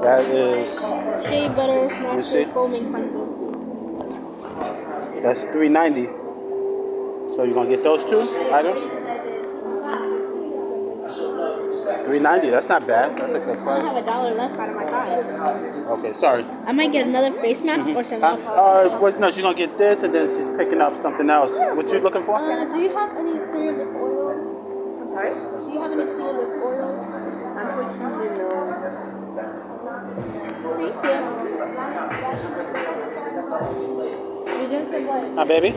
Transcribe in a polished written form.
That is, Shea butter, you see? natural foaming cleanser. That's $3.90. So you're gonna get those two items? $3.90. That's not bad. That's a good I price. have $1 left out of my $5. Okay, sorry. I might get another face mask or some alcohol. Well, no, she's gonna get this, and then she's picking up something else. What you looking for? Do you have any clear lip oils? I'm sorry? Do you have any clear lip oils? Unfortunately, no. Thank you. You just said what? Hi, baby.